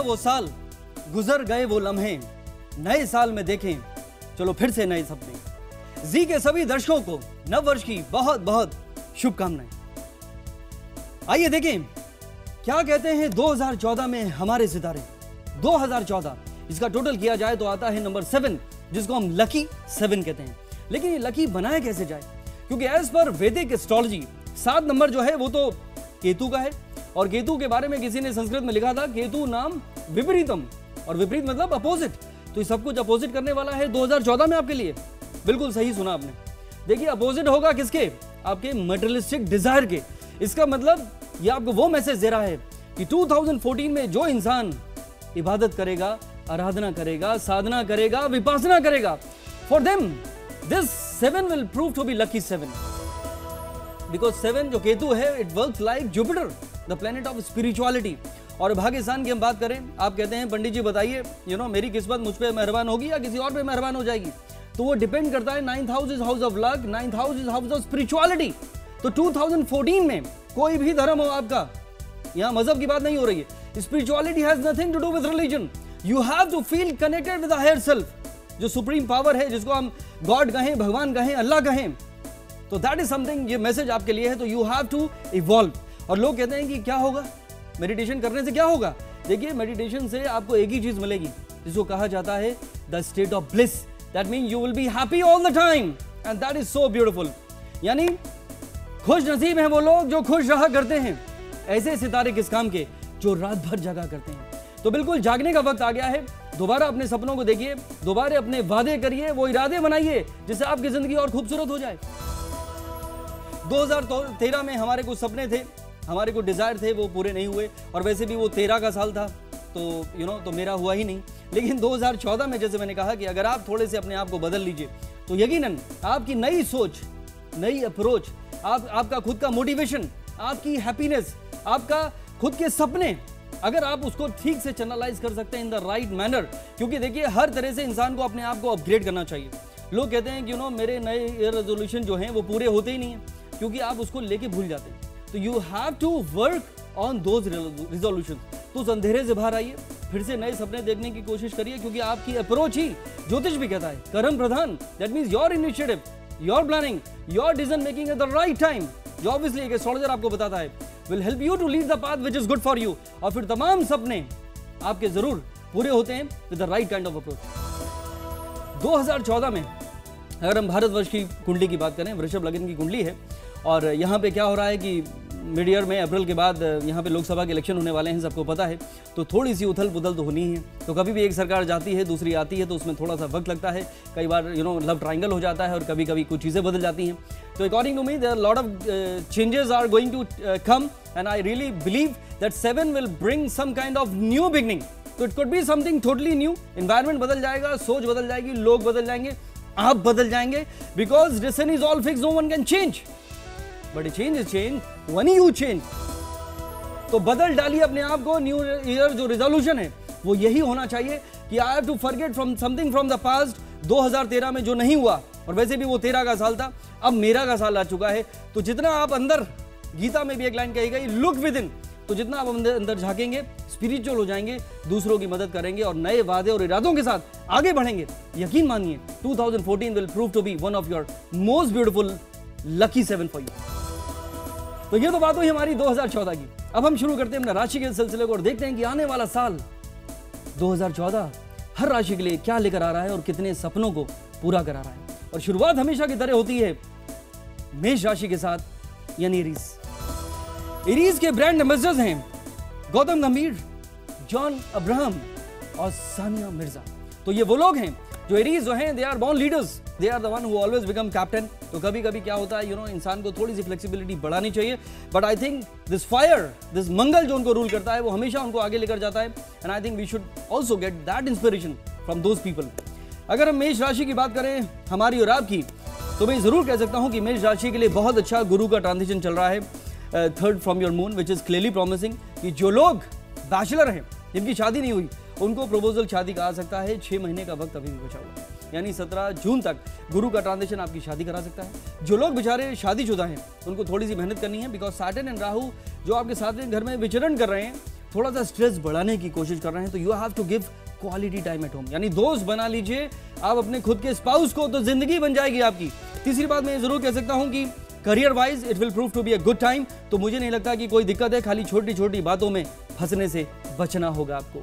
वो साल, गुजर गए वो लम्हे, नए साल में देखें चलो फिर से नए सपने। जी के सभी दर्शकों को नव वर्ष की बहुत बहुत शुभकामनाएं। आइए देखें क्या कहते हैं 2014 में हमारे सितारे। 2014 इसका टोटल किया जाए तो आता है नंबर 7, जिसको हम लकी 7 कहते हैं। लेकिन ये लकी बनाया कैसे जाए, क्योंकि एज पर वैदिक एस्ट्रोलॉजी 7 नंबर जो है वो तो केतु का है, और केतु के बारे में किसी ने संस्कृत में लिखा था केतु नाम विपरीतम, और विपरीत मतलब अपोजिट। तो ये सब कुछ अपोजिट करने वाला है 2014 में आपके लिए। बिल्कुल सही सुना आपने। देखिए अपोजिट होगा किसके, आपके मटेरियलिस्टिक डिजायर के। इसका मतलब ये आपको वो मैसेज दे रहा है कि 2014 में जो इंसान इबादत करेगा, आराधना करेगा, साधना करेगा, विपासना करेगा, for them this 7 will prove to be lucky 7, because 7 जो केतु है it works like Jupiter, the planet of spirituality. और भाग्यस्थान की हम बात करें, आप कहते हैं पंडित जी बताइए मेरी किस्मत मुझ पे मेहरबान होगी या किसी और पे मेहरबान हो जाएगी, तो वो डिपेंड करता है 9th house is house of luck, 9th house is house of spirituality. तो 2014 में कोई भी धर्म हो आपका, यहां मजहब की बात नहीं हो रही है, spirituality has nothing to do with religion. You have to feel connected with the higher self, जो सुप्रीम पावर है, जिसको हम गॉड कहें, भगवान कहें, अल्लाह कहें। तो दैट इज समथिंग, ये मैसेज आपके लिए है। तो यू हैव टू इवॉल्व। और लोग कहते हैं कि क्या होगा मेडिटेशन करने से, क्या होगा। देखिए मेडिटेशन से आपको एक ही चीज मिलेगी, जिसको कहा जाता है the state of bliss. That mean you will be happy all the time, and that is so beautiful. यानी खुश नसीब हैं वो लोग जो खुश रहा करते हैं। ऐसे सितारे किस काम के, जो रात भर जगा करते हैं। तो बिल्कुल जागने का वक्त आ गया है। दोबारा अपने सपनों को देखिए, दोबारा अपने वादे करिए, वो इरादे बनाइए जिससे आपकी जिंदगी और खूबसूरत हो जाए। 2013 में हमारे कुछ सपने थे, हमारे कुछ डिजायर थे, वो पूरे नहीं हुए। और वैसे भी वो 13 का साल था, तो तो मेरा हुआ ही नहीं। लेकिन 2014 में जैसे मैंने कहा कि अगर आप थोड़े से अपने आप को बदल लीजिए, तो यकीनन आपकी नई सोच, नई अप्रोच, आपका खुद का मोटिवेशन, आपकी हैप्पीनेस, आपका खुद के सपने, अगर आप उसको ठीक से चैनलाइज कर सकते हैं इन द राइट मैनर। क्योंकि देखिए हर तरह से इंसान को अपने आप को अपग्रेड करना चाहिए। लोग कहते हैं कि मेरे नए रेजोल्यूशन जो हैं वो पूरे होते ही नहीं है, क्योंकि आप उसको लेके भूल जाते हैं। तो you have to work on those resolution. तो उस अंधेरे से बाहर आइए, फिर से नए सपने देखने की कोशिश करिए, क्योंकि आपकी अप्रोच ही, ज्योतिष भी कहता है, कर्म प्रधान। That means your initiative, your planning, your decision making at the right time, जो ऑब्वियसली एक एस्ट्रोलॉजर आपको बताता है, will help you to lead the path which is good for you. और फिर तमाम सपने आपके जरूर पूरे होते हैं with the right kind of approach. 2014 में अगर हम भारतवर्ष की कुंडली की बात करें, वृषभ लग्न की कुंडली है, और यहाँ पे क्या हो रहा है कि मिड ईयर में अप्रैल के बाद यहाँ पे लोकसभा के इलेक्शन होने वाले हैं, सबको पता है। तो थोड़ी सी उथल पुथल तो होनी ही है। तो कभी भी एक सरकार जाती है, दूसरी आती है, तो उसमें थोड़ा सा वक्त लगता है। कई बार लव ट्रायंगल हो जाता है, और कभी कभी कुछ चीज़ें बदल जाती हैं। तो according to me there lot of changes are going to come, and I really believe that 7 will bring some kind of new beginning. तो it could be something totally new. Environment बदल जाएगा, सोच बदल जाएगी, लोग बदल जाएंगे, आप बदल जाएंगे, because destiny is all fixed, no one can change, but change is change when you change. तो बदल डालिए अपने आप को। न्यू ईयर जो रिजोल्यूशन है वो यही होना चाहिए कि I have to forget from something from the past. 2013 में जो नहीं हुआ, और वैसे भी वो 13 का साल था, अब मेरा का साल आ चुका है। तो जितना आप अंदर, गीता में भी एक लाइन कही गई, लुक विद इन, तो जितना आप अंदर झांकेंगे, स्पिरिचुअल हो जाएंगे, दूसरों की मदद करेंगे, और नए वादे और इरादों के साथ आगे बढ़ेंगे। यकीन मानिए 2014 will prove to be one of your most beautiful lucky 7 for you. तो ये तो बात हुई हमारी 2014 की। अब हम शुरू करते हैं अपना राशि के सिलसिले को, और देखते हैं कि आने वाला साल 2014 हर राशि के लिए क्या लेकर आ रहा है, और कितने सपनों को पूरा करा रहा है। और शुरुआत हमेशा की तरह होती है मेष राशि के साथ, यानी एरीज। एरीज के ब्रांड एम्बेसडर्स हैं गौतम गंभीर, जॉन अब्राहम और सानिया मिर्जा। तो ये वो लोग हैं जो एरीज जो हैं, they are born leaders, they are the one who always become captain. तो कभी कभी क्या होता है, इंसान को थोड़ी सी फ्लेक्सिबिलिटी बढ़ानी चाहिए, but I think this fire, this Mangal जो उनको रूल करता है, वो हमेशा उनको आगे लेकर जाता है। And I think we should also get that inspiration from those people. अगर हम मेष राशि की बात करें, हमारी और आपकी, तो मैं जरूर कह सकता हूं कि मेष राशि के लिए बहुत अच्छा गुरु का ट्रांजिशन चल रहा है, 3rd from your moon, which is clearly promising कि जो लोग बैचलर हैं, जिनकी शादी नहीं हुई, उनको प्रपोजल शादी का आ सकता है। 6 महीने का वक्त अभी भी बचा हुआ है, यानी 17 जून तक गुरु का ट्रांजिशन आपकी शादी करा सकता है। जो लोग बेचारे शादीशुदा हैं, उनको थोड़ी सी मेहनत करनी है, बिकॉज सैटर्न एंड राहु जो आपके 7वें घर में विचरण कर रहे हैं, थोड़ा सा स्ट्रेस बढ़ाने की कोशिश कर रहे हैं तो you have to give quality time at home, यानी दोस्त बना लीजिए आप अपने खुद के स्पाउस को, तो जिंदगी बन जाएगी आपकी। तीसरी बात मैं जरूर कह सकता हूं कि career wise it will prove to be a good time, तो मुझे नहीं लगता कि कोई दिक्कत है, खाली छोटी छोटी बातों में फंसने से बचना होगा आपको।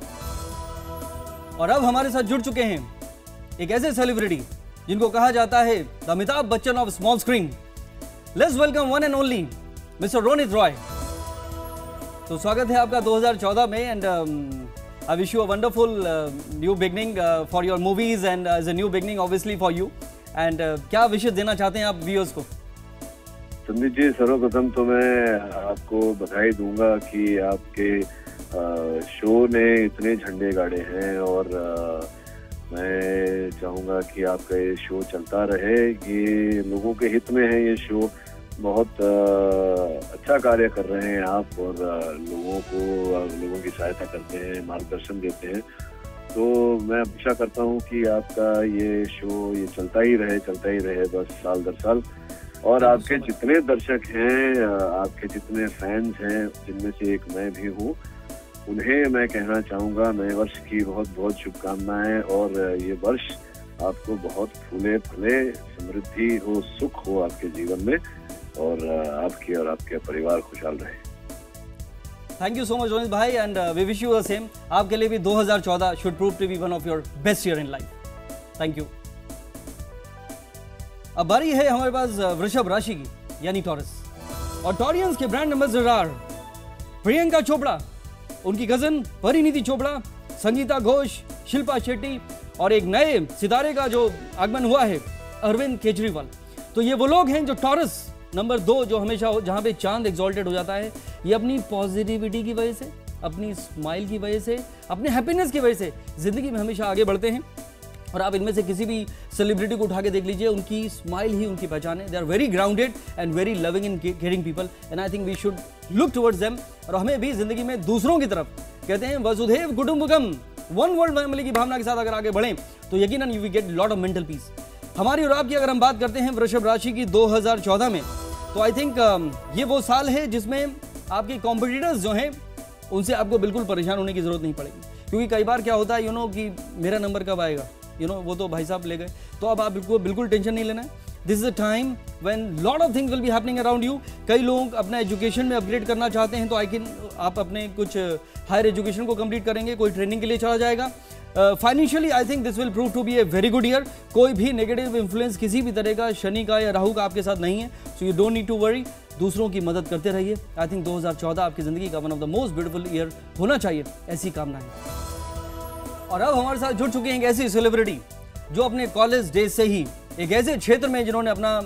और अब हमारे साथ जुड़ चुके हैं एक ऐसे सेलिब्रिटी जिनको कहा जाता है the Amitabh Bachchan of small screen. Let's welcome one and only mister Ronit Roy. तो स्वागत है आपका 2014 में and I wish you a wonderful new beginning for your movies and as a new beginning obviously for you. And क्या विशेष देना चाहते हैं आप व्यूअर्स को? संदीप जी, सर्वप्रथम तो मैं आपको बधाई दूंगा कि आपके शो ने इतने झंडे गाड़े हैं और मैं चाहूँगा कि आपका ये शो चलता रहे। ये लोगों के हित में है, ये शो बहुत अच्छा कार्य कर रहे हैं आप और लोगों की सहायता करते हैं, मार्गदर्शन देते हैं। तो मैं आशा करता हूँ कि आपका ये शो ये चलता ही रहे बस साल दर साल। और आपके जितने दर्शक हैं, आपके जितने फैंस हैं, जिनमें से एक मैं भी हूँ, उन्हें मैं कहना चाहूँगा नए वर्ष की बहुत बहुत शुभकामनाएं। और ये वर्ष आपको बहुत फूले फले, समृद्धि हो, सुख हो आपके जीवन में और आपकी और आपके परिवार खुशहाल रहे। Thank you so much Ronit भाई and we wish you the same. आपके लिए भी 2014 should prove to be one of your best year in life. Thank you. अब बारी है हमारे पास वृषभ राशि की, यानी टॉरस। और टॉरियंस के brand ambassador are Priyanka Chopra, उनकी कजन परिणीति चोपड़ा, संगीता घोष, शिल्पा शेट्टी और एक नए सितारे का जो आगमन हुआ है, अरविंद केजरीवाल। तो ये वो लोग हैं जो टॉरस नंबर 2, जो हमेशा जहां पे चांद एक्सॉल्टेड हो जाता है, ये अपनी पॉजिटिविटी की वजह से, अपनी स्माइल की वजह से, अपने हैप्पीनेस की वजह से जिंदगी में हमेशा आगे बढ़ते हैं। और आप इनमें से किसी भी सेलिब्रिटी को उठा के देख लीजिए, उनकी स्माइल ही उनकी पहचान है। They are very grounded and very loving and caring people and I think we should look towards them. और हमें भी जिंदगी में दूसरों की तरफ, कहते हैं वसुधैव कुटुंबकम, वन वर्ल्ड फैमिली की भावना के साथ अगर आगे बढ़ें तो यकीनन you will get lot of mental piece. हमारी और आपकी अगर हम बात करते हैं वृषभ राशि की 2014 में, तो आई थिंक ये वो साल है जिसमें आपके कॉम्पिटिटर्स जो हैं उनसे आपको बिल्कुल परेशान होने की जरूरत नहीं पड़ेगी। क्योंकि कई बार क्या होता है कि मेरा नंबर कब आएगा, वो तो भाई साहब ले गए, तो अब आपको बिल्कुल टेंशन नहीं लेना है। This is a time when lot of things will be happening around you. कई लोग अपना एजुकेशन में अपग्रेड करना चाहते हैं, तो आप अपने कुछ हायर एजुकेशन को कंप्लीट करेंगे, कोई ट्रेनिंग के लिए चला जाएगा। Financially I think this will prove to be a very good year. कोई भी नेगेटिव इन्फ्लुएंस किसी भी तरह का, शनि का या राहु का आपके साथ नहीं है, so you don't need to worry. दूसरों की मदद करते रहिए। आई थिंक 2014 आपकी जिंदगी का one of the most beautiful year होना चाहिए, ऐसी कामना है। और अब हमारे साथ जुड़ चुके हैं एक ऐसी सेलिब्रिटी जो अपने कॉलेज डेज से ही एक ऐसे क्षेत्र में जिन्होंने अपना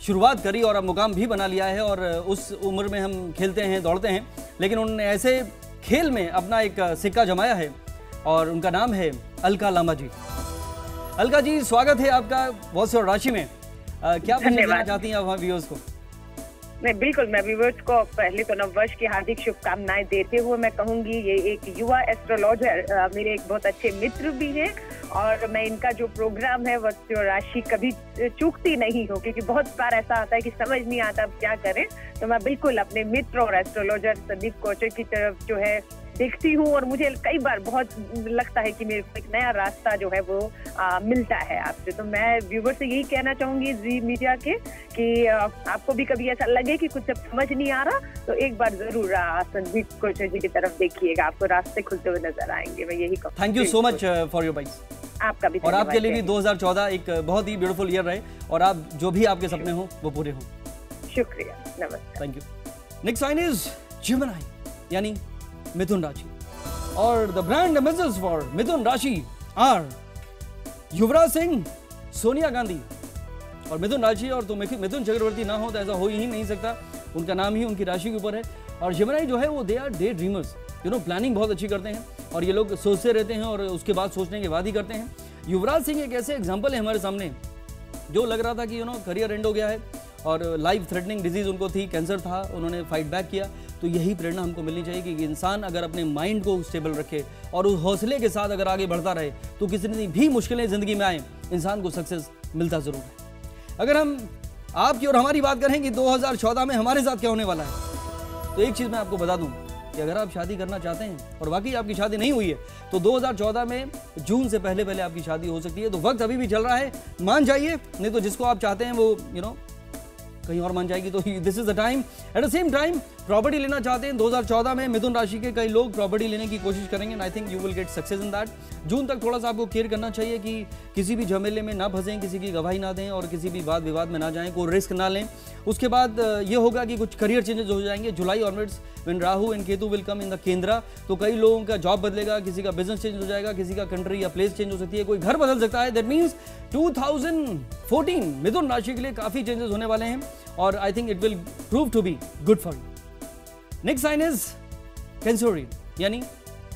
शुरुआत करी और अब मुकाम भी बना लिया है। और उस उम्र में हम खेलते हैं, दौड़ते हैं, लेकिन उन्होंने ऐसे खेल में अपना एक सिक्का जमाया है और उनका नाम है अलका लांबा जी। अलका जी, स्वागत है आपका वॉइस और राशि में। क्या कहना चाहती हैं आप हमारे व्यूअर्स को? मैं व्यूअर्स को पहले तो नववर्ष की हार्दिक शुभकामनाएं देते हुए मैं कहूंगी, ये एक युवा एस्ट्रोलॉजर मेरे एक बहुत अच्छे मित्र भी हैं और मैं इनका जो प्रोग्राम है वस्तु और राशि कभी चूकती नहीं हो, क्योंकि बहुत बार ऐसा आता है कि समझ नहीं आता अब क्या करें। तो मैं बिल्कुल अपने मित्र और एस्ट्रोलॉजर संदीप कोचर की तरफ जो है देखती हूँ और मुझे कई बार बहुत लगता है कि मेरे को एक नया रास्ता जो है वो मिलता है आपसे। तो मैं व्यूवर से यही कहना चाहूंगी जी मीडिया के कि आपको भी कभी ऐसा लगे कि कुछ समझ नहीं आ रहा तो एक बार जरूर संदीप कोचर जी की तरफ देखिएगा, आपको रास्ते खुलते हुए नजर आएंगे। मैं यही कहूँ। Thank you so much for your bytes. आपका भी और आपके लिए भी 2014 एक बहुत ही ब्यूटीफुल ईयर रहे और आप जो भी आपके सपने हो वो पूरे हो। शुक्रिया, नमस्कार। Thank you. Next sign is Gemini, यानी मिथुन राशि। और the brand ambassadors for Mithun rashi are Yuvraj Singh, Sonia Gandhi. और मिथुन राशि और तो मिथुन चक्रवर्ती ना हो तो ऐसा हो ही नहीं सकता, उनका नाम ही उनकी राशि के ऊपर है। और जेमिनी जो है वो they are day dreamers, planning बहुत अच्छी करते हैं और ये लोग सोचते रहते हैं और उसके बाद सोचने के बाद ही करते हैं। युवराज सिंह एक ऐसे एग्जाम्पल है हमारे सामने, जो लग रहा था कि करियर एंड हो गया है और लाइफ थ्रेटनिंग डिजीज उनको थी, कैंसर था, उन्होंने फाइट बैक किया। तो यही प्रेरणा हमको मिलनी चाहिए कि इंसान अगर अपने माइंड को स्टेबल रखे और उस हौसले के साथ अगर आगे बढ़ता रहे तो किसी भी मुश्किलें जिंदगी में आए इंसान को सक्सेस मिलता जरूर है। अगर हम आपकी और हमारी बात करें कि 2014 में हमारे साथ क्या होने वाला है, तो एक चीज़ मैं आपको बता दूं, कि अगर आप शादी करना चाहते हैं और वाकई आपकी शादी नहीं हुई है तो 2014 में जून से पहले पहले आपकी शादी हो सकती है। तो वक्त अभी भी चल रहा है, मान जाइए, नहीं तो जिसको आप चाहते हैं वो कहीं और मान जाएगी। तो this is the time. At the same time property लेना चाहते हैं 2014 में मिथुन राशि के कई लोग प्रॉपर्टी लेने की कोशिश करेंगे and I think you will get success in that. जून तक थोड़ा सा आपको केयर करना चाहिए कि किसी भी झमेले में ना फंसें, किसी की गवाही ना दें और किसी भी वाद विवाद में ना जाएं, कोई रिस्क ना लें। उसके बाद ये होगा कि कुछ करियर चेंजेस हो जाएंगे July onwards when Rahu and Ketu will come in the kendra. तो कई लोगों का जॉब बदलेगा, किसी का बिजनेस चेंज हो जाएगा, किसी का कंट्री या प्लेस चेंज हो सकती है, कोई घर बदल सकता है। दैट मीन्स 2014 मिथुन राशि के लिए काफी चेंजेस होने वाले हैं और I think it will prove to be good for you. Next sign is Cancerian यानी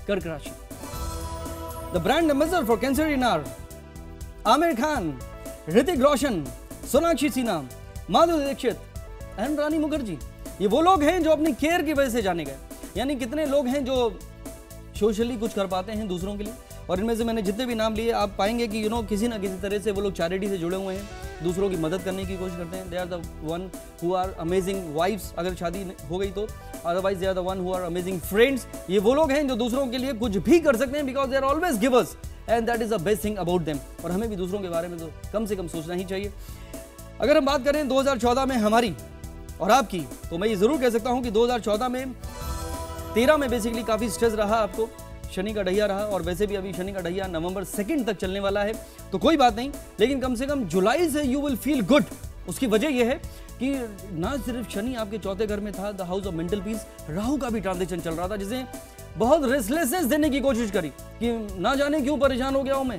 कर्क राशि। The brand ambassador for Cancerian are Aamir Khan, Hrithik Roshan, Sonakshi Sinha, Madhuri Dixit and Rani Mukherjee. ये वो लोग हैं जो अपनी केयर की वजह से जाने गए। यानी कितने लोग हैं जो सोशली कुछ कर पाते हैं दूसरों के लिए, और इनमें से मैंने जितने भी नाम लिए आप पाएंगे कि किसी ना किसी तरह से वो लोग चैरिटी से जुड़े हुए हैं, दूसरों की मदद करने की कोशिश करते हैं। They are the one who are amazing wifes, अगर शादी हो गई तो, otherwise they are the one who are amazing friends. ये वो लोग हैं जो दूसरों के लिए कुछ भी कर सकते हैं because they are always givers and that is the best thing about them. और हमें भी दूसरों के बारे में तो कम से कम सोचना ही चाहिए। अगर हम बात करें 2014 में हमारी और आपकी, तो मैं ये जरूर कह सकता हूं कि 2014 में 13 में बेसिकली काफी स्ट्रेस रहा आपको, शनि का ढैया रहा, और वैसे भी अभी शनि का ढैया नवंबर 2 तक चलने वाला है, तो कोई बात नहीं। लेकिन कम से कम जुलाई से यू विल फील गुड। उसकी वजह यह है कि ना सिर्फ शनि आपके चौथे घर में था, the house of mental piece, Rahu का भी ट्रांजिशन चल रहा था जिसे बहुत रेस्टलेसनेस देने की कोशिश करी कि ना जाने क्यों परेशान हो गया हूं मैं,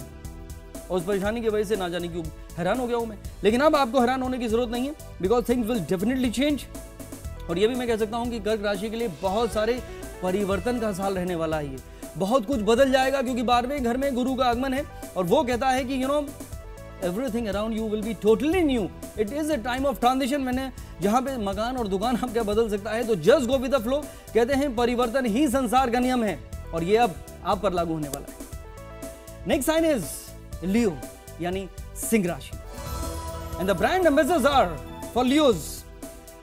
और उस परेशानी की वजह से ना जाने क्यों हैरान हो गया हूं मैं। लेकिन अब आपको हैरान होने की जरूरत नहीं है because things will definitely change. और ये भी मैं कह सकता हूं कि कर्क राशि के लिए बहुत सारे परिवर्तन का साल रहने वाला है। ये बहुत कुछ बदल जाएगा क्योंकि 12वें घर में गुरु का आगमन है और वो कहता है कि everything around you will be totally new. It is a time of transition. मैंने जहां पे मकान और दुकान आपका बदल सकता है, तो just go with the flow. कहते हैं परिवर्तन ही संसार का नियम है और ये अब आप पर लागू होने वाला है। नेक्स्ट साइन इज लियो यानी सिंह राशि and the brand ambassadors are for Leos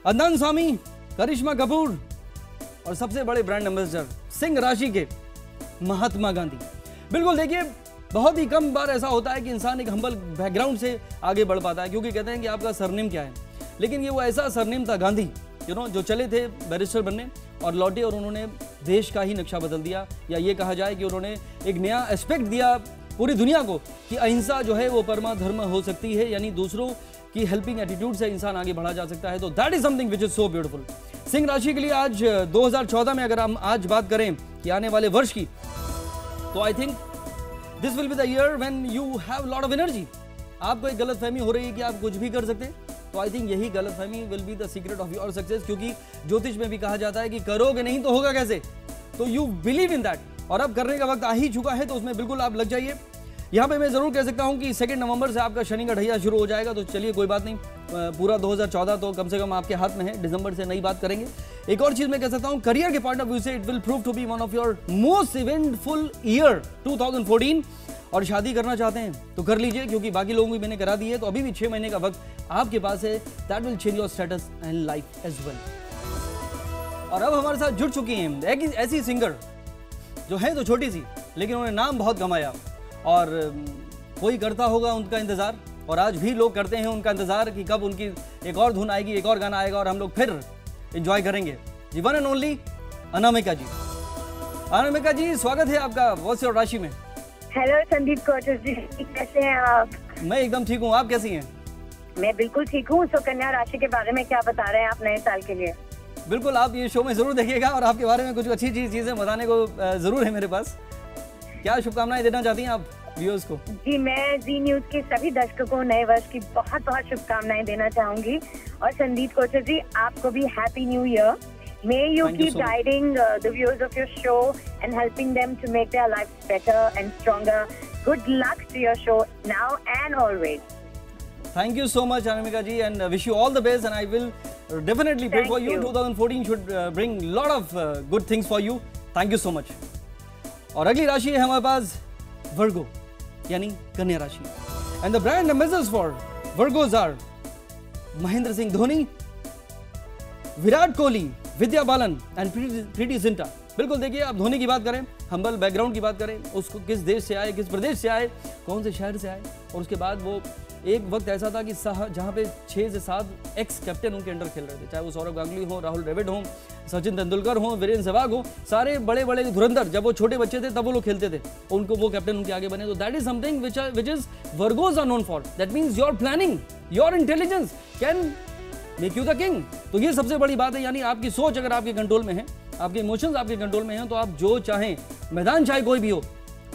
Adnan Sami, Karisma Kapoor और सबसे बड़े ब्रांड एम्बेसडर सिंह राशि के महात्मा गांधी। बिल्कुल देखिए, बहुत ही कम बार ऐसा होता है कि इंसान एक हम्बल बैकग्राउंड से आगे बढ़ पाता है, क्योंकि कहते हैं कि आपका सरनेम क्या है। लेकिन ये वो ऐसा सरनेम था गांधी, जो चले थे बैरिस्टर बनने और लौटे और उन्होंने देश का ही नक्शा बदल दिया, या ये कहा जाए कि उन्होंने एक नया एस्पेक्ट दिया पूरी दुनिया को कि अहिंसा जो है वो परमा धर्म हो सकती है, यानी दूसरों की हेल्पिंग एटीट्यूड से इंसान आगे बढ़ा जा सकता है। तो that is something which is so beautiful. Singh राशि के लिए आज 2014 में अगर हम आज बात करें कि आने वाले वर्ष की, तो I think this will be the year when you have lot of energy. आपको एक गलतफहमी हो रही है कि आप कुछ भी कर सकते हैं, तो आई थिंक यही गलतफहमी will be the secret of your success, क्योंकि ज्योतिष में भी कहा जाता है कि करोगे नहीं तो होगा कैसे। तो यू बिलीव इन दैट, और अब करने का वक्त आ ही चुका है, तो उसमें बिल्कुल आप लग जाइए। यहाँ पे मैं जरूर कह सकता हूँ कि 2 नवंबर से आपका शनि का ढैया शुरू हो जाएगा, तो चलिए कोई बात नहीं, पूरा 2014 तो कम से कम आपके हाथ में है। दिसंबर से नई बात करेंगे। एक और चीज मैं कह सकता हूँ, करियर के पॉइंट ऑफ व्यू से it will prove to be one of your most eventful year 2014। और शादी करना चाहते हैं तो कर लीजिए, क्योंकि बाकी लोगों की मैंने करा दी है, तो अभी भी 6 महीने का वक्त आपके पास है। That will change your status and life as well. और अब हमारे साथ जुड़ चुकी हैं एक ऐसी सिंगर जो है तो छोटी सी, लेकिन उन्होंने नाम बहुत कमाया, और कोई करता होगा उनका इंतजार, और आज भी लोग करते हैं उनका इंतजार कि कब उनकी एक और धुन आएगी, एक और गाना आएगा और हम लोग फिर एंजॉय करेंगे। जी वन एंड ओनली अनामिका जी। अनामिका जी, स्वागत है आपका वॉइस और राशि में। हेलो संदीप कोचर जी, कैसे हैं आप? मैं एकदम ठीक हूँ, आप कैसी हैं? मैं बिल्कुल ठीक हूँ। तो कन्या राशि के बारे में क्या बता रहे हैं आप नए साल के लिए? बिल्कुल, आप ये शो में जरूर देखिएगा और आपके बारे में कुछ अच्छी चीजें बताने को जरूर है मेरे पास। क्या शुभकामनाएं देना चाहती हैं आप व्यूअर्स को? जी, मैं जी न्यूज के सभी दर्शकों को नए वर्ष की बहुत बहुत शुभकामनाएं देना चाहूंगी, और संदीप कोचर जी आपको भी happy new year. May you keep guiding the viewers of your show and helping them to make their lives better and stronger. Good luck to your show now and always. Thank you so much, Anamika ji, and wish you all the best. And I will definitely pray for you. 2014 should bring lot of good things for you. Thank you so much. और अगली राशि है हमारे पास वर्गो यानी कन्या राशि, and the brand ambassadors for Virgos are Mahendra Singh Dhoni, Virat Kohli, Vidya Balan and Preity Zinta. बिल्कुल। देखिए, आप धोनी की बात करें, हम्बल बैकग्राउंड की बात करें, उसको किस देश से आए, किस प्रदेश से आए, कौन से शहर से आए, और उसके बाद वो एक वक्त ऐसा था कि जहाँ पे 6 से 7 एक्स कैप्टन उनके अंडर खेल रहे थे, चाहे वो सौरव गांगुली हो, राहुल द्रविड़ हो, सचिन तेंदुलकर हो, वीरेंद्र सहवाग हो, सारे बड़े बड़े धुरंधर जब वो छोटे बच्चे थे तब वो लोग खेलते थे, उनको वो कैप्टन उनके आगे बने। तो that is something which is Virgos are known for. That means your planning, your intelligence can make you the king. तो ये सबसे बड़ी बात है, यानी आपकी सोच अगर आपके कंट्रोल में है, आपके इमोशंस आपके कंट्रोल में हैं, तो आप जो चाहें, मैदान चाहे कोई भी हो,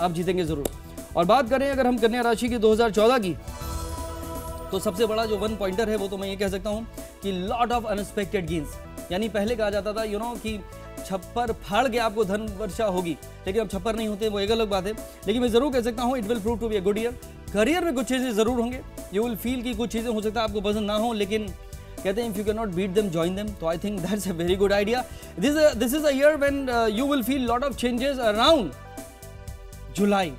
आप जीतेंगे जरूर। और बात करें अगर हम कन्या राशि की 2014 की, तो सबसे बड़ा जो 1 पॉइंटर है वो तो मैं ये कह सकता हूँ कि लॉट ऑफ अनएक्सपेक्टेड गेन्स। यानी पहले कहा जाता था कि छप्पर फाड़ के आपको धन वर्षा होगी, लेकिन अब छप्पर नहीं होते, वो एक अलग बात है। लेकिन मैं जरूर कह सकता हूँ it will prove to be a good year. Career में कुछ चीजें जरूर होंगे, यू विल फील कि कुछ चीजें हो सकता है आपको पसंद ना हो, लेकिन कहते हैं if you can not beat them join them. तो I think that's a very good idea. This is a year when you will feel lot of changes around July,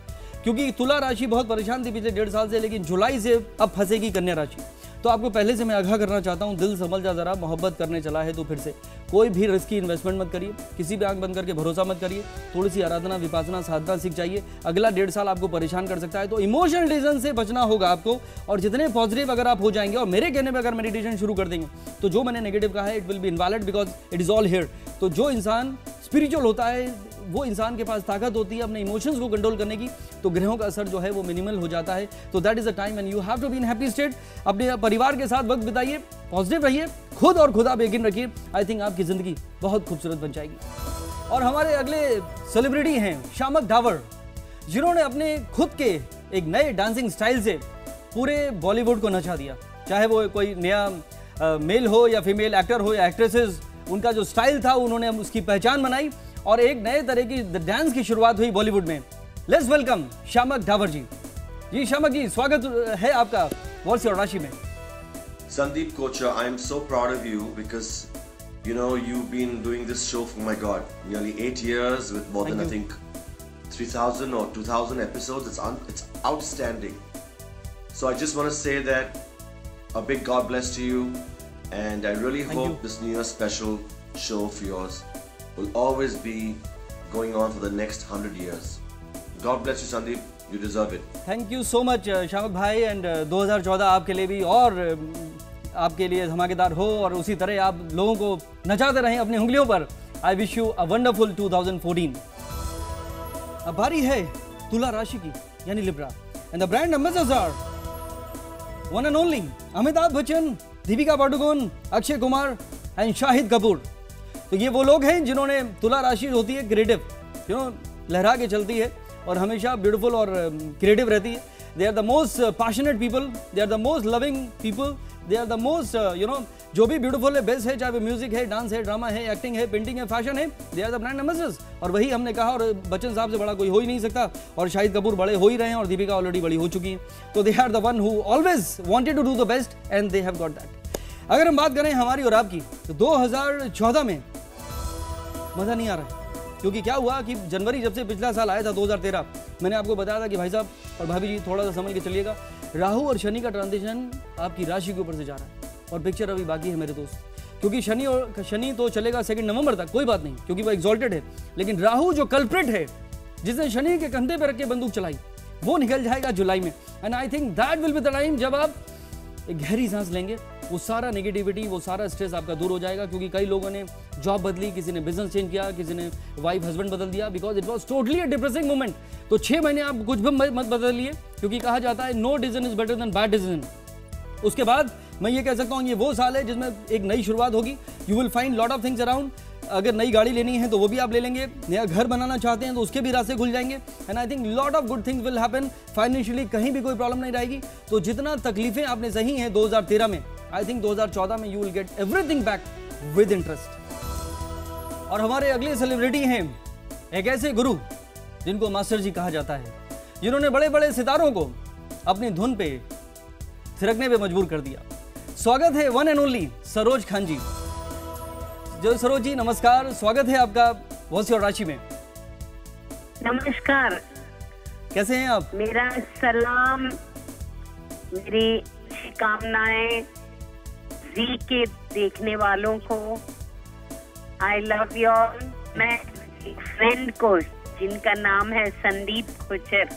क्योंकि तुला राशि बहुत परेशान थी पिछले 1.5 साल से, लेकिन जुलाई से अब फंसेगी कन्या राशि। तो आपको पहले से मैं आगाह करना चाहता हूं, दिल संभल जा जरा, मोहब्बत करने चला है तो फिर से कोई भी रिस्की इन्वेस्टमेंट मत करिए, किसी भी आंख बंद करके भरोसा मत करिए, थोड़ी सी आराधना, विपासना, साधना सीख जाइए। अगला 1.5 साल आपको परेशान कर सकता है, तो इमोशनल डिसीजन से बचना होगा आपको। और जितने पॉजिटिव अगर आप हो जाएंगे और मेरे कहने पर अगर मेडिटेशन शुरू कर देंगे, तो जो मैंने नेगेटिव कहा है it will be invalid, because it is all here. तो जो इंसान स्पिरिचुअल होता है, वो इंसान के पास ताकत होती है अपने इमोशंस को कंट्रोल करने की, तो ग्रहों का असर जो है वो मिनिमल हो जाता है। तो that is a time when you have to be in happy state. अपने परिवार के साथ वक्त बिताइए, पॉजिटिव रहिए, खुद और खुदा पे यकीन रखिए। आई थिंक आपकी जिंदगी बहुत खूबसूरत बन जाएगी। और हमारे अगले सेलिब्रिटी हैं शामक डावर, जिन्होंने अपने खुद के एक नए डांसिंग स्टाइल से पूरे बॉलीवुड को नचा दिया। चाहे वो कोई नया मेल हो या फीमेल एक्टर हो या एक्ट्रेसेस, उनका जो स्टाइल था उन्होंने उसकी पहचान बनाई और एक नए तरह की डांस की शुरुआत हुई बॉलीवुड में। लेट्स वेलकम शामक डावर जी। जी शामक जी, स्वागत है आपका व्हाट्स योर राशि में। Sandeep Kocha, I am so proud of you because you know you've been doing this show for my God nearly 8 years with more than I think 3,000 or 2,000 episodes. It's outstanding. So I just want to say that a big God bless to you, and I really hope this New Year special show of yours will always be going on for the next 100 years. God bless you, Sandeep. You deserve it. Thank you so much, शामक भाई, and 2014 आपके लिए भी और आपके लिए धमाकेदार हो और उसी तरह आप लोगों को नचाते रहें अपनी उंगलियों पर। I wish you a wonderful 2014. अब बारी है तुला राशि की, यानी Libra, and the brand ambassadors are one and only Amitabh Bachchan, Deepika Padukone, Akshay Kumar and Shahid Kapoor. तो ये वो लोग हैं जिन्होंने, तुला राशि होती है क्रिएटिव, लहरा के चलती है और हमेशा ब्यूटीफुल और क्रिएटिव रहती है। They are the most passionate people, they are the most loving people, they are the most जो भी ब्यूटीफुल है, बेस्ट है, चाहे वो म्यूजिक है, डांस है, ड्रामा है, एक्टिंग है, पेंटिंग है, फैशन है, they are the brand ambassadors. और वही हमने कहा, और बच्चन साहब से बड़ा कोई हो ही नहीं सकता, और शाहिद कपूर बड़े हो ही रहे हैं और दीपिका ऑलरेडी बड़ी हो चुकी हैं। तो they are the one who always wanted to do the best and they have got that. अगर हम बात करें हमारी और आपकी, तो 2014 में मजा नहीं आ रहा है, क्योंकि क्या हुआ कि जनवरी जब से पिछला साल आया था 2013, मैंने आपको बताया था कि भाई साहब और भाभी जी थोड़ा सा समझ के चलिएगा, राहु और शनि का ट्रांजिशन आपकी राशि के ऊपर से जा रहा है और पिक्चर अभी बाकी है मेरे दोस्त। क्योंकि शनि तो चलेगा 2 नवंबर तक, कोई बात नहीं, क्योंकि वो एक्सॉल्टेड है, लेकिन राहु जो कल्प्रिट है, जिसने शनि के कंधे पर रख के बंदूक चलाई, वो निकल जाएगा जुलाई में। And I think that will be the time जब आप एक गहरी सांस लेंगे, वो सारा नेगेटिविटी, वो सारा स्ट्रेस आपका दूर हो जाएगा। क्योंकि कई लोगों ने जॉब बदली, किसी ने बिजनेस चेंज किया, किसी ने वाइफ हस्बैंड बदल दिया, because it was totally a depressing moment. तो 6 महीने आप कुछ भी मत बदलिए, क्योंकि कहा जाता है no decision is better than bad decision. उसके बाद मैं ये कह सकता हूँ ये वो साल है जिसमें एक नई शुरुआत होगी। You will find lot of things around. अगर नई गाड़ी लेनी है तो वो भी आप ले लेंगे, नया घर बनाना चाहते हैं तो उसके भी रास्ते खुल जाएंगे। And I think lot of good things will happen. Financially कहीं भी कोई प्रॉब्लम नहीं रहेगी। तो जितना तकलीफें आपने सही हैं 2013 में, आई थिंक 2014 में you will get everything back with interest. और हमारे अगले सेलिब्रिटी हैं एक ऐसे गुरु जिनको मास्टर जी कहा जाता है, जिन्होंने बड़े बड़े सितारों को अपनी धुन पे थिरकने पे मजबूर कर दिया। स्वागत है one and only Saroj Khan ji. जो सरोज जी नमस्कार, स्वागत है आपका व्हाट्स योर राशि में। नमस्कार, कैसे हैं आप? मेरा सलाम, मेरी कामनाएं जी के देखने वालों को। I love you all. मैं एक फ्रेंड को जिनका नाम है संदीप कोचर,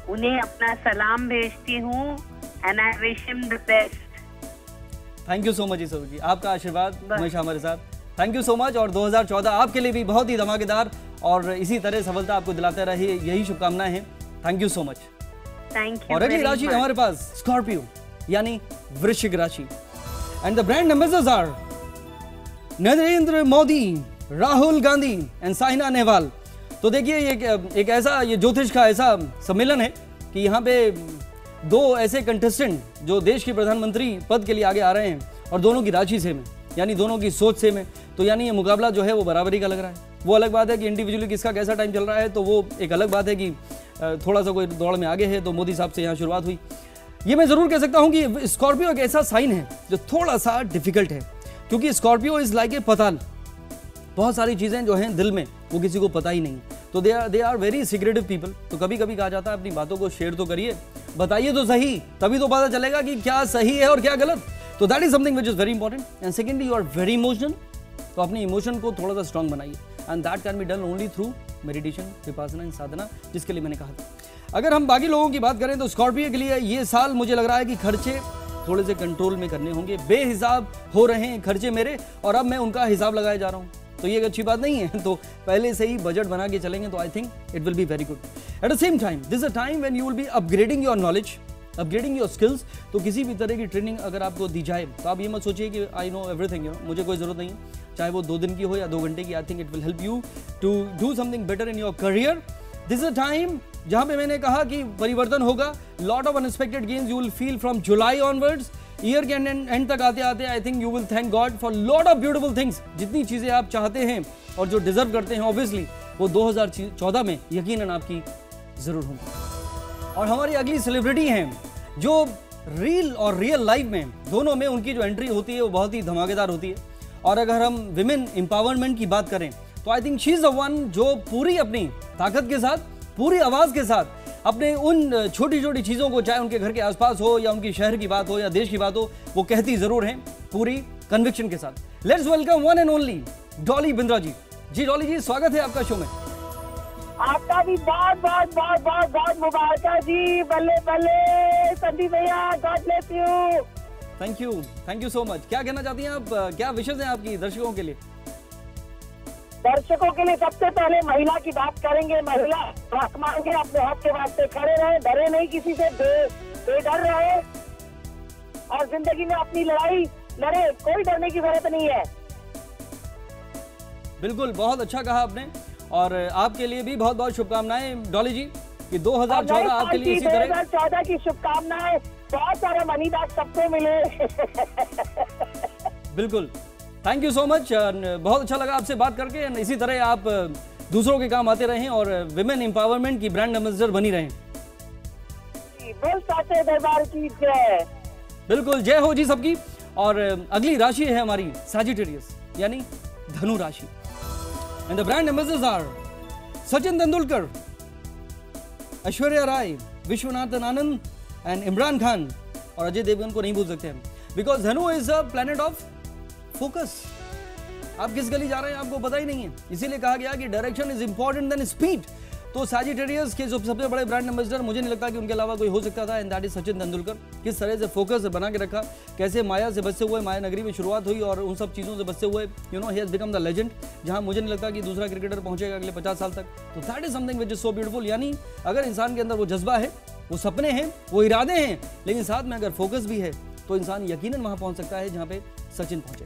उन्हें अपना सलाम भेजती हूँ and I wish him the best. Thank you so much Ishwar ji, आपका आशीर्वाद हमेशा हमारे साथ। Thank you so much. और 2014 आपके लिए भी बहुत ही धमाकेदार और इसी तरह सफलता आपको दिलाते रहे, यही शुभकामनाएं हैं। Thank you so much. Thank you. और अगली राशि हमारे पास स्कॉर्पियो यानी वृश्चिक राशि and the brand ambassadors are Narendra Modi, Rahul Gandhi and Saina Nehwal. तो देखिए एक ऐसा ये ज्योतिष का ऐसा सम्मेलन है कि यहाँ पे दो ऐसे कंटेस्टेंट जो देश के प्रधानमंत्री पद के लिए आगे आ रहे हैं और दोनों की राशि सेम है, यानी दोनों की सोच सेम है। तो यानी ये मुकाबला जो है वो बराबरी का लग रहा है। वो अलग बात है कि इंडिविजुअली किसका कैसा टाइम चल रहा है, तो वो एक अलग बात है कि थोड़ा सा कोई दौड़ में आगे है, तो मोदी साहब से यहाँ शुरुआत हुई। ये मैं ज़रूर कह सकता हूँ कि स्कॉर्पियो एक ऐसा साइन है जो थोड़ा सा डिफिकल्ट है, क्योंकि स्कॉर्पियो इज़ लाइक ए पताल। बहुत सारी चीज़ें जो हैं दिल में वो किसी को पता ही नहीं, तो they are very secretive people. तो कभी कभी कहा जाता है अपनी बातों को शेयर तो करिए, बताइए तो सही, तभी तो पता चलेगा कि क्या सही है और क्या गलत। तो that is something which is very important. And secondly you are very emotional, तो अपने इमोशन को थोड़ा सा स्ट्रांग बनाइए and that can be done only through meditation, Vipassana and sadhana, जिसके लिए मैंने कहा था। अगर हम बाकी लोगों की बात करें तो स्कॉर्पियो के लिए ये साल मुझे लग रहा है कि खर्चे थोड़े से कंट्रोल में करने होंगे। बेहिसाब हो रहे हैं खर्चे मेरे और अब मैं उनका हिसाब लगाए जा रहा हूँ, तो ये एक अच्छी बात नहीं है। तो पहले से ही बजट बना के चलेंगे तो I think it will be very good. At the same time this a time when you will be upgrading your knowledge, upgrading your skills. तो किसी भी तरह की ट्रेनिंग अगर आपको दी जाए तो आप ये मत सोचिए कि आई नो एवरीथिंग, मुझे कोई जरूरत नहीं है, चाहे वो 2 दिन की हो या 2 घंटे की। I think it will help you to do something better in your career. This is a time जहां पे मैंने कहा कि परिवर्तन होगा। Lot of unexpected gains you will feel from July onwards. Year के एंड तक आते आते I think you will thank God for lot of beautiful things. जितनी चीजें आप चाहते हैं और जो डिजर्व करते हैं ऑब्वियसली वो 2014 में यकीनन आपकी जरूर होंगी। और हमारी अगली सेलिब्रिटी हैं जो रील और रियल लाइफ में दोनों में उनकी जो एंट्री होती है वो बहुत ही धमाकेदार होती है। और अगर हम विमेन एम्पावरमेंट की बात करें तो I think she is the one जो पूरी अपनी ताकत के साथ, पूरी आवाज के साथ अपने उन छोटी छोटी चीज़ों को, चाहे उनके घर के आसपास हो या उनकी शहर की बात हो या देश की बात हो, वो कहती ज़रूर हैं पूरी कन्विक्शन के साथ। Let's welcome one and only Dolly Bindra ji. जी डॉली जी, स्वागत है आपका शो में। आपका भी बहुत बहुत बहुत बहुत बहुत मुबारक जी। बल्ले बल्ले संदीप भैया, God bless you. Thank you so much. क्या कहना चाहती हैं आप, क्या विशेष हैं आपकी दर्शकों के लिए? दर्शकों के लिए सबसे पहले महिला की बात करेंगे। महिला हक मांगे, अपने हक के वास्ते खड़े रहे, डरे नहीं किसी से, बेडर रहे और जिंदगी में अपनी लड़ाई लड़े, कोई डरने की जरूरत नहीं है। बिल्कुल, बहुत अच्छा कहा आपने और आपके लिए भी बहुत बहुत शुभकामनाएं डॉली जी कि 2014 आपके लिए इसी तरह। 2014 की शुभकामनाएं, बहुत सारे मनी बैग सबको मिले। बिल्कुल, थैंक यू सो मच। बहुत अच्छा लगा आपसे बात करके। इसी तरह आप दूसरों के काम आते रहें और विमेन एम्पावरमेंट की ब्रांड एम्बेसडर बनी रहें। दरबार की जय। बिल्कुल, जय हो जी सबकी। और अगली राशि है हमारी सजिटेरियस यानी धनु राशि and the brand ambassadors are Sachin Tendulkar, Aishwarya Rai, Viswanathan Anand and Imran Khan और अजय देवगन को नहीं भूल सकते हम, बिकॉज धनु is a planet of focus. आप किस गली जा रहे हैं आपको पता ही नहीं है, इसीलिए कहा गया कि direction is important then speed. तो सजिटेरियस के जो सबसे बड़े ब्रांड एम्बेसडर मुझे नहीं लगता कि उनके अलावा कोई हो सकता था, and that is Sachin Tendulkar. किस तरह से फोकस बना के रखा, कैसे माया से बचते हुए माया नगरी में शुरुआत हुई और उन सब चीज़ों से बचते हुए he has become the legend, जहां मुझे नहीं लगता कि दूसरा क्रिकेटर पहुंचेगा अगले 50 साल तक। तो that is something which is so beautiful. यानी अगर इंसान के अंदर वो जज्बा है, वो सपने हैं, वो इरादे हैं, लेकिन साथ में अगर फोकस भी है तो इंसान यकीनन वहां पहुंच सकता है जहां पे सचिन पहुंचे।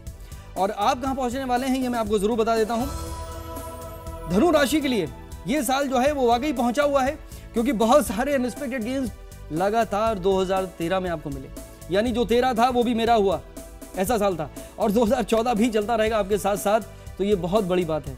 और आप कहां पहुंचने वाले हैं ये मैं आपको जरूर बता देता हूं। धनु राशि के लिए ये साल जो है वो वाकई पहुंचा हुआ है, क्योंकि बहुत सारे अनएक्सपेक्टेड गेन्स लगातार 2013 में आपको मिले। यानी जो 13 था वो भी मेरा हुआ, ऐसा साल था, और 2014 भी चलता रहेगा आपके साथ साथ। तो ये बहुत बड़ी बात है।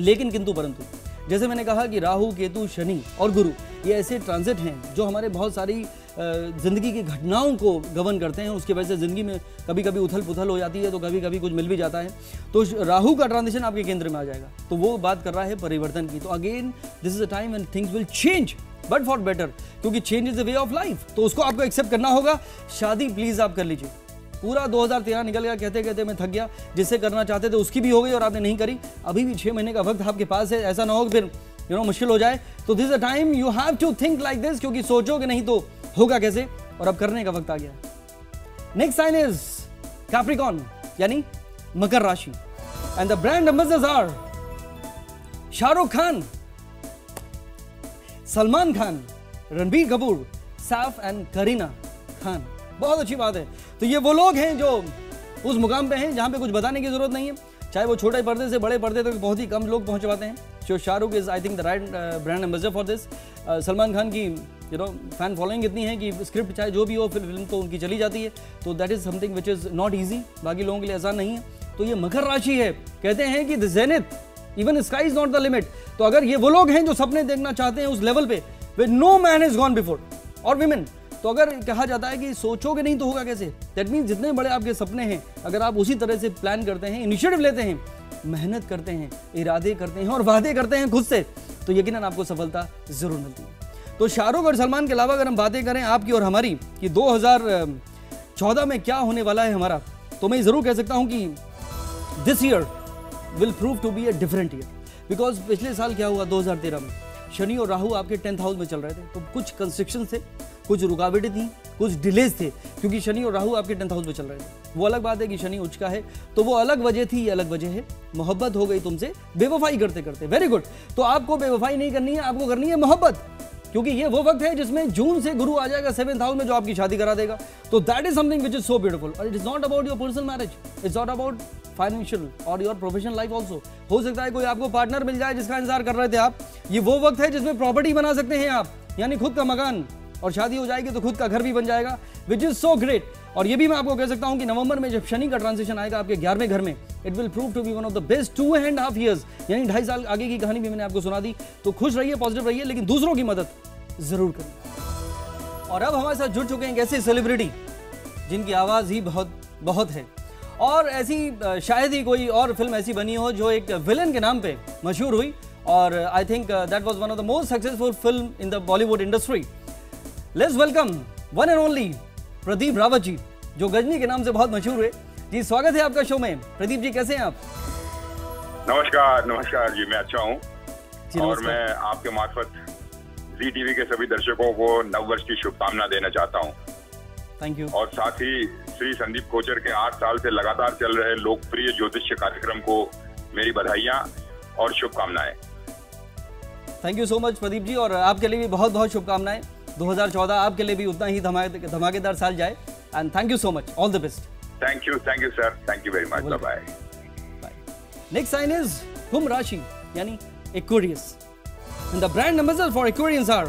लेकिन किंतु परंतु जैसे मैंने कहा कि राहु, केतु, शनि और गुरु ये ऐसे ट्रांजिट हैं जो हमारे बहुत सारी जिंदगी की घटनाओं को गवर्न करते हैं। उसकी वजह से जिंदगी में कभी कभी उथल पुथल हो जाती है, तो कभी कभी कुछ मिल भी जाता है। तो राहु का ट्रांजिशन आपके केंद्र में आ जाएगा, तो वो बात कर रहा है परिवर्तन की। तो again this is a time when things will change but for better, क्योंकि change is the way of life, तो उसको आपको एक्सेप्ट करना होगा। शादी प्लीज आप कर लीजिए, पूरा 2013 निकल गया, कहते कहते मैं थक गया, जिससे करना चाहते थे उसकी भी हो गई और आपने नहीं करी। अभी भी 6 महीने का वक्त आपके पास है, ऐसा ना हो कि फिर मुश्किल हो जाए। तो this is a time you have to think like this, क्योंकि सोचोगे नहीं तो होगा कैसे, और अब करने का वक्त आ गया। नेक्स्ट साइन इज कैप्रिकॉर्न, यानी मकर राशि, and the brand ambassadors are Shah Rukh Khan, Salman Khan, Ranbir Kapoor, Saif and Kareena Khan. बहुत अच्छी बात है। तो ये वो लोग हैं जो उस मुकाम पे हैं जहां पे कुछ बताने की जरूरत नहीं है, चाहे वो छोटे पर्दे से बड़े पर्दे तक बहुत ही कम लोग पहुंच पाते हैं। जो Shahrukh is I think the right brand ambassador for this. Salman Khan की फैन फॉलोइंग इतनी है कि स्क्रिप्ट चाहे जो भी हो फिल्म तो उनकी चली जाती है, तो that is something which is not easy, बाकी लोगों के लिए आसान नहीं है। तो ये मकर राशि है, कहते हैं कि the zenith, even sky is not the limit. तो अगर ये वो लोग हैं जो सपने देखना चाहते हैं उस लेवल पे, where no man is gone before, और विमेन, तो अगर कहा जाता है कि सोचोगे नहीं तो होगा कैसे, दैट मीन्स जितने बड़े आपके सपने हैं अगर आप उसी तरह से प्लान करते हैं, इनिशिएटिव लेते हैं, मेहनत करते हैं, इरादे करते हैं और वादे करते हैं खुद से, तो यकीनन आपको सफलता जरूर मिलती है। तो शाहरुख और सलमान के अलावा अगर हम बातें करें आपकी और हमारी कि 2014 में क्या होने वाला है हमारा, तो मैं जरूर कह सकता हूं कि this year will prove to be a different year. Because पिछले साल क्या हुआ 2013 में, शनि और राहु आपके 10th हाउस में चल रहे थे, तो कुछ कंस्ट्रक्शन थे, कुछ रुकावटें थी, कुछ डिलेज थे, क्योंकि शनि और राहु आपके 10th हाउस में चल रहे थे। वो अलग बात है कि शनि उच्च का है, तो वो अलग वजह थी, ये अलग वजह है। मोहब्बत हो गई तुमसे बेवफाई करते करते, वेरी गुड। तो आपको बेवफाई नहीं करनी है, आपको करनी है मोहब्बत, क्योंकि ये वो वक्त है जिसमें जून से गुरु आ जाएगा 7th हाउस में, जो आपकी शादी करा देगा। तो that is something which is so beautiful. और it is not about your personal marriage, it's not about financial और योर प्रोफेशनल लाइफ ऑल्सो। हो सकता है कोई आपको पार्टनर मिल जाए जिसका इंतजार कर रहे थे आप। ये वो वक्त है जिसमें प्रॉपर्टी बना सकते हैं आप, यानी खुद का मकान, और शादी हो जाएगी तो खुद का घर भी बन जाएगा, विच इज सो ग्रेट। और ये भी मैं आपको कह सकता हूं कि नवंबर में जब शनि का ट्रांजिशन आएगा आपके 11वें घर में, it will prove to be one of the best 2.5 years, यानी 2.5 साल आगे की कहानी भी मैंने आपको सुना दी। तो खुश रहिए, पॉजिटिव रहिए, लेकिन दूसरों की मदद जरूर करिए। और अब हमारे साथ जुड़ चुके हैं ऐसे सेलिब्रिटी जिनकी आवाज ही बहुत है, और ऐसी शायद ही कोई और फिल्म ऐसी बनी हो जो एक विलन के नाम पे मशहूर हुई, और I think that was one of the most successful film in the Bollywood industry. Let's welcome one and only Pradeep Rawat ji, जो गजनी के नाम से बहुत मशहूर हुए। जी स्वागत है आपका शो में। प्रदीप जी कैसे हैं आप? नमस्कार जी, मैं अच्छा हूँ, और मैं आपके मार्फत जी टीवी के सभी दर्शकों को नववर्ष की शुभकामना देना चाहता हूँ। Thank you. और साथ ही श्री संदीप कोचर के 8 साल से लगातार चल रहे लोकप्रिय ज्योतिष्य कार्यक्रम को मेरी बधाइयाँ और शुभकामनाएं। Thank you so much Pradeep ji, और आपके लिए भी बहुत बहुत शुभकामनाएं। 2014 आपके लिए भी उतना ही धमाकेदार साल जाए, and thank you so much, all the best. Thank you sir, thank you very much, bye bye. Next sign is Kumbh rashi, यानी Aquarius, and the brand ambassador for Aquarians are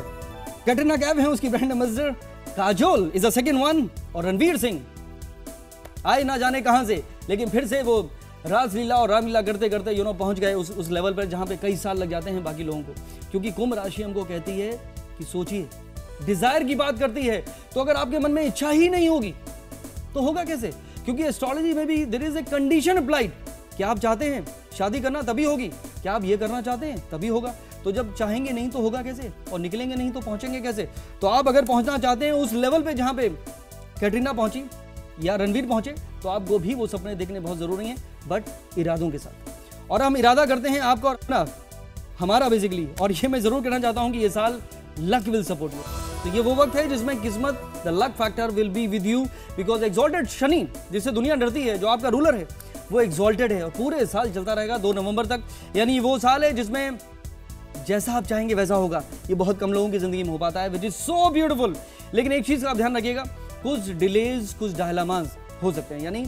Katrina Kaif है उसकी brand ambassador, Kajol is the second one, और रणवीर सिंह आए ना जाने कहां से, लेकिन फिर से वो रासलीला और रामलीला करते करते पहुंच गए उस लेवल पर जहां पे कई साल लग जाते हैं बाकी लोगों को। क्योंकि कुंभ राशि हमको कहती है कि सोचिए, डिजायर की बात करती है। तो अगर आपके मन में इच्छा ही नहीं होगी तो होगा कैसे? क्योंकि एस्ट्रोलॉजी में भी there is a condition applied कि आप चाहते हैं शादी करना तभी होगी, क्या आप ये करना चाहते हैं तभी होगा। तो जब चाहेंगे नहीं तो होगा कैसे, और निकलेंगे नहीं तो पहुंचेंगे कैसे? तो आप अगर पहुंचना चाहते हैं उस लेवल पे जहां पे कैटरीना पहुंची या रणवीर पहुंचे, तो आपको भी वो सपने देखने बहुत जरूरी हैं, बट इरादों के साथ। और हम इरादा करते हैं आपका और अपना, हमारा बेसिकली। और ये मैं जरूर कहना चाहता हूं कि ये साल लक विल सपोर्ट यू। तो ये वो वक्त है जिसमें किस्मत, the luck factor will be with you, because exalted Shani, जिससे दुनिया डरती है, जो आपका रूलर है, वो एक्सॉल्टेड है और पूरे साल चलता रहेगा 2 नवंबर तक। यानी वो साल है जिसमें जैसा आप चाहेंगे वैसा होगा। ये बहुत कम लोगों की जिंदगी में हो पाता है, विच इज सो ब्यूटीफुल। लेकिन एक चीज का आप ध्यान रखिएगा, कुछ डिलेज, कुछ डायलामास हो सकते हैं, यानी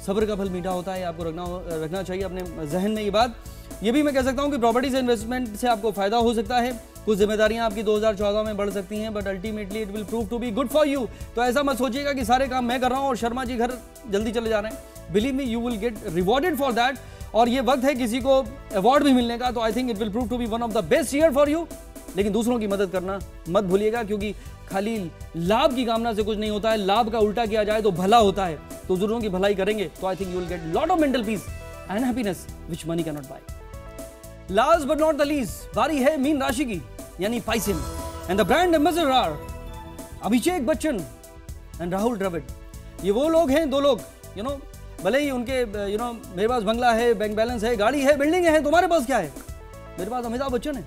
सब्र का फल मीठा होता है, आपको रखना चाहिए अपने जहन में ये बात। ये भी मैं कह सकता हूँ कि प्रॉपर्टी से इन्वेस्टमेंट से आपको फायदा हो सकता है, कुछ जिम्मेदारियां आपकी 2014 में बढ़ सकती हैं, but ultimately it will prove to be good for you. तो ऐसा मत सोचिएगा कि सारे काम मैं कर रहा हूँ और शर्मा जी घर जल्दी चले जा रहे हैं। Believe me, you will gate rewarded for that. और ये वक्त है किसी को अवार्ड भी मिलने का, तो I think it will prove to be one of the best year for you. लेकिन दूसरों की मदद करना मत भूलिएगा, क्योंकि खाली लाभ की कामना से कुछ नहीं होता है, लाभ का उल्टा किया जाए तो भला होता है। तो दूसरों की भलाई करेंगे तो I think you will get lot of mental peace and happiness which money can not buy. Last but not the least, बारी है मीन राशि की, यानी Pisces, and the brand ambassador are Abhishek Bachchan and Rahul Dravid. ये वो लोग हैं, 2 लोग, यू नो, भले ही उनके यू नो मेरे पास बंगला है, बैंक बैलेंस है, गाड़ी है, बिल्डिंग है, तुम्हारे पास क्या है? मेरे पास अमिताभ बच्चन है।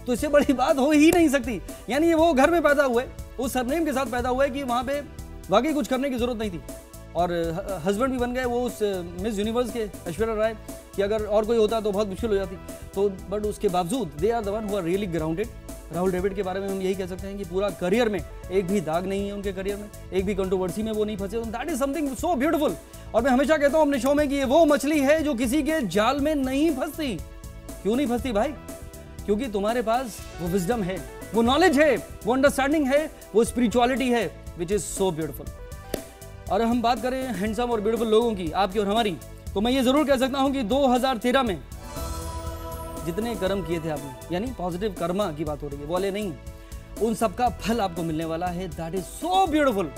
तो इससे बड़ी बात हो ही नहीं सकती। यानी ये वो घर में पैदा हुए, उस सरनेम के साथ पैदा हुए कि वहाँ पे वाकई कुछ करने की जरूरत नहीं थी। और हस्बैंड भी बन गए वो उस मिस यूनिवर्स के ऐश्वर्या राय, कि अगर और कोई होता तो बहुत मुश्किल हो जाती। तो बट उसके बावजूद they are the one who are really grounded. Rahul Dravid के बारे में हम यही कह सकते हैं कि पूरा करियर में एक भी दाग नहीं है उनके करियर में, एक भी कंट्रोवर्सी में वो नहीं फंसे। That is something so beautiful. और मैं हमेशा कहता हूँ अपने शो में कि ये वो मछली है जो किसी के जाल में नहीं फंसती। क्यों नहीं फंसती भाई? क्योंकि तुम्हारे पास वो विजडम है, वो नॉलेज है, वो अंडरस्टैंडिंग है, वो स्पिरिचुअलिटी है, विच इज सो ब्यूटीफुल। और हम बात करें हैंडसम और ब्यूटीफुल लोगों की, आपकी और हमारी, तो मैं ये जरूर कह सकता हूं कि 2013 में जितने कर्म किए थे आपने, यानी पॉजिटिव कर्मा की बात हो रही है, वो वाले नहीं, उन सबका फल आपको मिलने वाला है। That is so beautiful.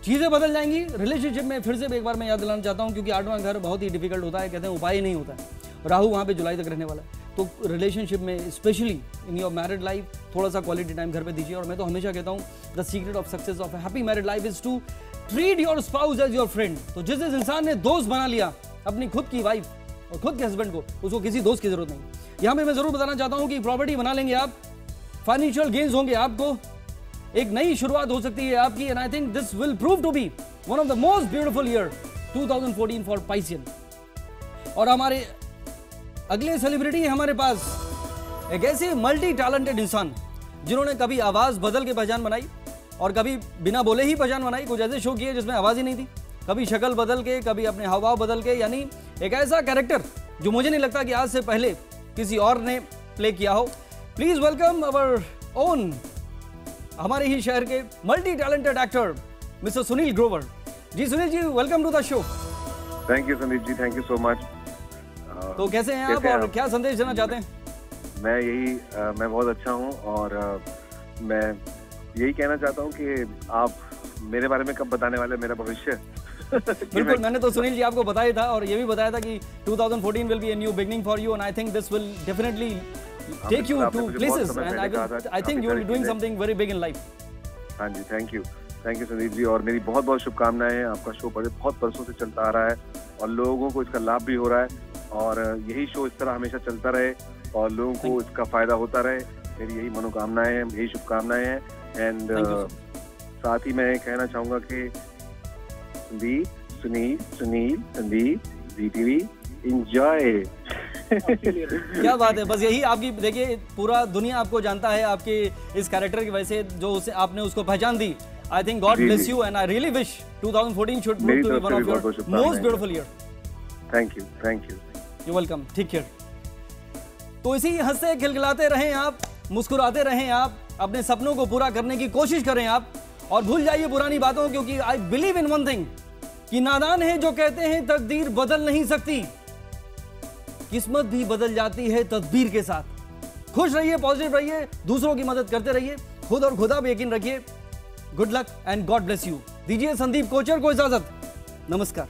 चीजें बदल जाएंगी रिलेशनशिप में। फिर से एक बार मैं याद दिलाना चाहता हूं, क्योंकि 8वां घर बहुत ही डिफिकल्ट होता है, कहते हैं उपाय नहीं होता है। राहु वहां पे जुलाई तक रहने वाला है। तो रिलेशनशिप में specially in your married life थोड़ा सा क्वालिटी टाइम घर पे दीजिए। और मैं तो हमेशा कहता हूँ the secret of success of happy married life is to treat your spouse as your friend. तो जिस इंसान ने दोस्त बना लिया अपनी खुद की वाइफ और खुद के हस्बैंड को, उसको किसी दोस्त की जरूरत नहीं। यहाँ पे मैं जरूर बताना चाहता हूँ कि प्रॉपर्टी बना लेंगे आप, फाइनेंशियल गेन्स होंगे आपको, एक नई शुरुआत हो सकती है आपकी। And I think this will prove to be one of the most beautiful year 2014 for Piscean. और हमारे अगले सेलिब्रिटी है हमारे पास एक ऐसे मल्टी टैलेंटेड इंसान जिन्होंने कभी आवाज बदल के पहचान बनाई और कभी बिना बोले ही पहचान बनाई। कुछ ऐसे शो किए जिसमें आवाज ही नहीं थी, कभी शक्ल बदल के, कभी अपने हाव बदल के, यानी एक ऐसा कैरेक्टर जो मुझे नहीं लगता कि आज से पहले किसी और ने प्ले किया हो। प्लीज वेलकम अवर ओन, हमारे ही शहर के multi talented actor mister Sunil Grover ji. Sunil ji, welcome to the show. Thank you Sandeep ji, thank you so much. तो कैसे हैं आप और क्या संदेश देना चाहते हैं? मैं बहुत अच्छा हूँ और मैं यही कहना चाहता हूँ कि आप मेरे बारे में कब बताने वाले मेरा भविष्य। बिल्कुल, मैंने तो सुनील जी आपको बताया था और ये भी बताया था कि 2014 will be a new beginning for you and I think this will definitely take you to places and I think you will doing something very big in life. हाँ जी, थैंक यू संदीप जी। और मेरी बहुत बहुत शुभकामनाएं हैं। आपका शो बहुत बरसों से चलता आ रहा है और लोगों को इसका लाभ भी हो रहा है और यही शो इस तरह हमेशा चलता रहे और लोगों को इसका फायदा होता रहे। मेरी यही मनोकामनाएं हैं, यही शुभकामनाएं हैं। एंड साथ ही मैं कहना चाहूंगा कि संदीप ZTV एंजॉय। क्या बात है, बस यही आपकी, देखिए पूरा दुनिया आपको जानता है आपके इस कैरेक्टर की वजह से, जो उसे आपने उसको पहचान दी। I think God bless you and I really wish 2014 should prove to be one of your most beautiful year. Thank you you welcome, take care. तो इसी हंसते खिलखिलाते रहें आप, मुस्कुराते रहें आप, अपने सपनों को पूरा करने की कोशिश करें आप और भूल जाइए पुरानी बातों, क्योंकि I believe in one thing कि नादान है जो कहते हैं तकदीर बदल नहीं सकती, किस्मत भी बदल जाती है तदबीर के साथ। खुश रहिए, पॉजिटिव रहिए, दूसरों की मदद करते रहिए, खुद और खुदा पे यकीन रखिए। Good luck and God bless you. दीजिए संदीप कोचर को इजाजत। नमस्कार।